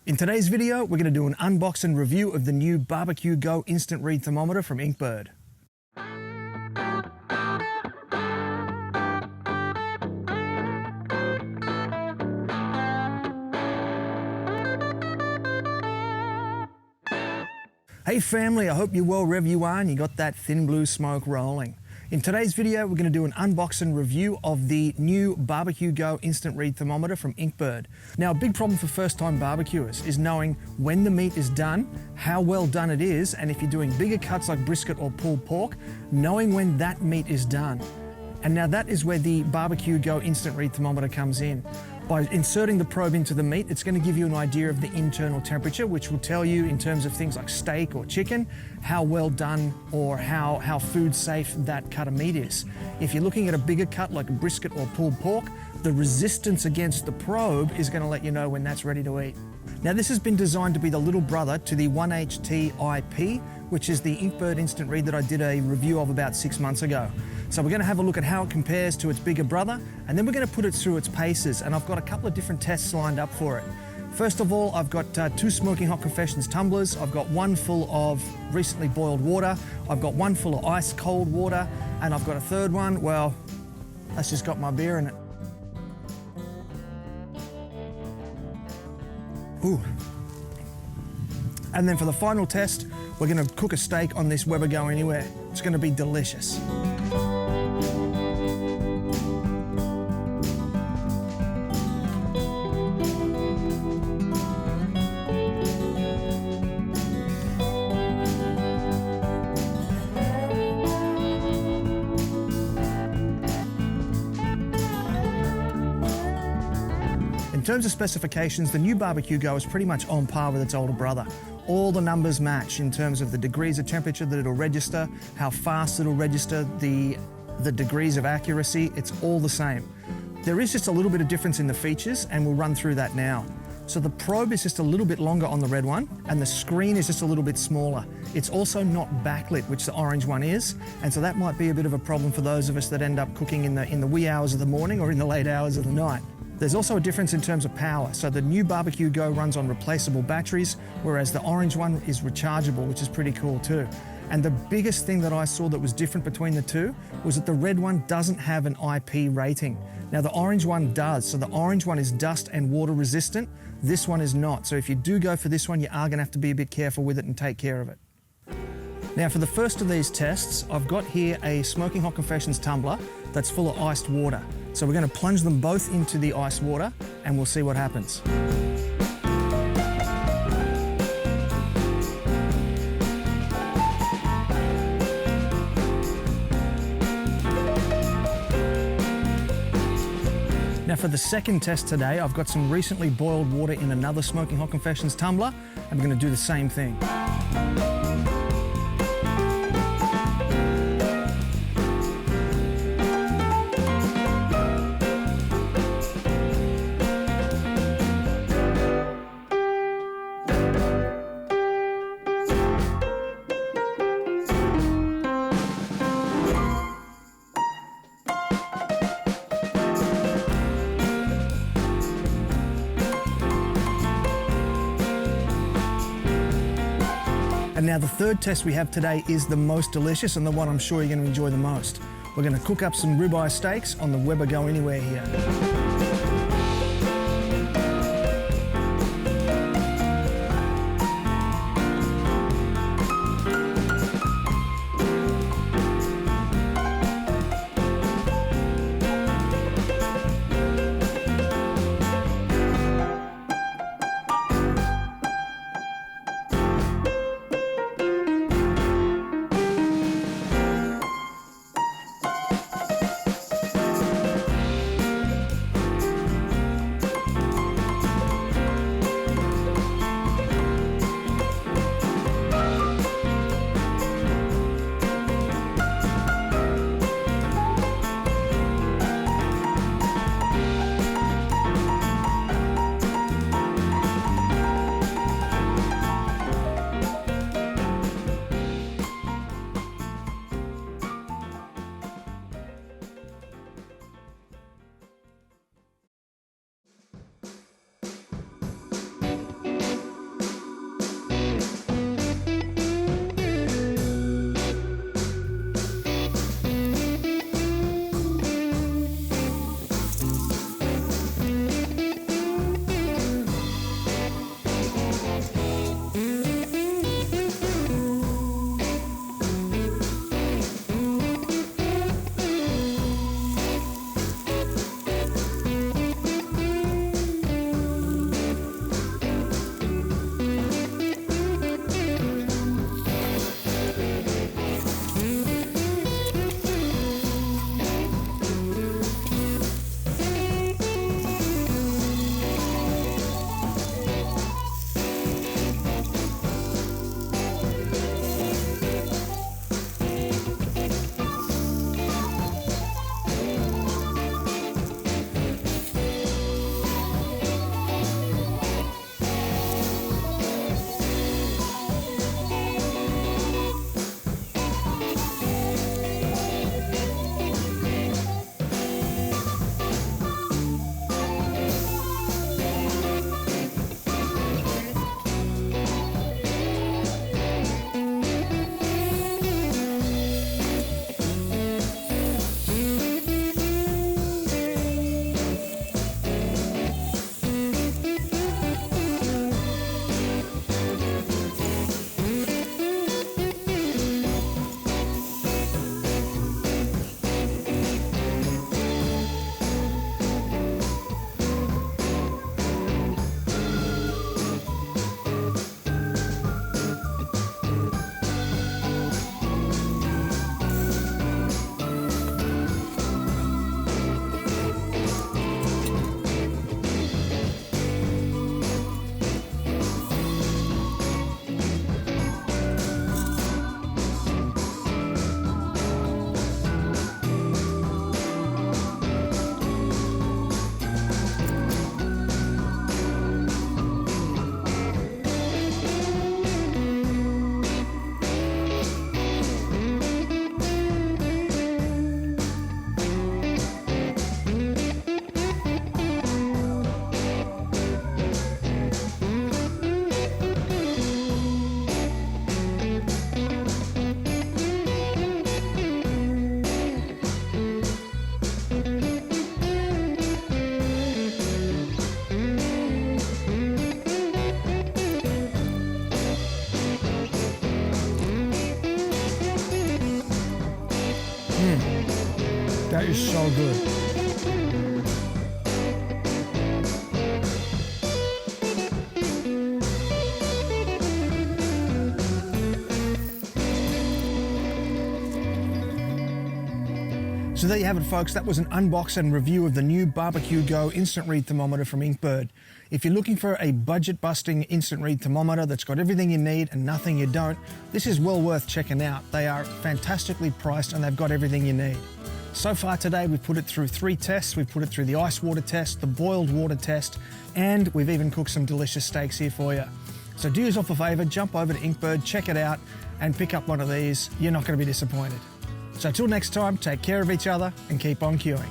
In today's video, we're going to do an unbox and review of the new BBQ Go Instant Read Thermometer from InkBird. Hey family, I hope you're well wherever you are and you got that thin blue smoke rolling. In today's video, we're going to do an unbox and review of the new BBQ Go Instant Read Thermometer from InkBird. Now, a big problem for first-time barbecuers is knowing when the meat is done, how well done it is, and if you're doing bigger cuts like brisket or pulled pork, knowing when that meat is done. And now that is where the BBQ Go Instant Read Thermometer comes in. By inserting the probe into the meat, it's going to give you an idea of the internal temperature, which will tell you in terms of things like steak or chicken, how well done or how food safe that cut of meat is. If you're looking at a bigger cut like a brisket or pulled pork, the resistance against the probe is going to let you know when that's ready to eat. Now this has been designed to be the little brother to the 1HT IP, which is the InkBird Instant Read that I did a review of about 6 months ago. So we're going to have a look at how it compares to its bigger brother, and then we're going to put it through its paces, and I've got a couple of different tests lined up for it. First of all, I've got 2 Smoking Hot Confessions tumblers. I've got one full of recently boiled water. I've got one full of ice cold water, and I've got a third one, well, that's just got my beer in it. Ooh. And then for the final test, we're going to cook a steak on this Weber Go Anywhere. It's going to be delicious. In terms of specifications, the new BBQ Go is pretty much on par with its older brother. All the numbers match in terms of the degrees of temperature that it'll register, how fast it'll register, the degrees of accuracy, it's all the same. There is just a little bit of difference in the features, and we'll run through that now. So the probe is just a little bit longer on the red one, and the screen is just a little bit smaller. It's also not backlit, which the orange one is, and so that might be a bit of a problem for those of us that end up cooking in the wee hours of the morning or in the late hours of the night. There's also a difference in terms of power. So the new BBQ Go runs on replaceable batteries, whereas the orange one is rechargeable, which is pretty cool too. And the biggest thing that I saw that was different between the two was that the red one doesn't have an IP rating. Now the orange one does. So the orange one is dust and water resistant. This one is not. So if you do go for this one, you are going to have to be a bit careful with it and take care of it. Now for the first of these tests, I've got here a Smoking Hot Confessions tumbler that's full of iced water. So we're going to plunge them both into the ice water and we'll see what happens. Now for the second test today, I've got some recently boiled water in another Smoking Hot Confessions tumbler, and we're going to do the same thing. And now the third test we have today is the most delicious and the one I'm sure you're going to enjoy the most. We're going to cook up some ribeye steaks on the Weber Go Anywhere here. That is so good. So there you have it, folks. That was an unbox and review of the new BBQ Go Instant Read Thermometer from InkBird. If you're looking for a budget-busting instant read thermometer that's got everything you need and nothing you don't, this is well worth checking out. They are fantastically priced and they've got everything you need. So far today, we've put it through 3 tests. We've put it through the ice water test, the boiled water test, and we've even cooked some delicious steaks here for you. So do yourself a favor, jump over to InkBird, check it out, and pick up one of these. You're not going to be disappointed. So till next time, take care of each other and keep on queuing.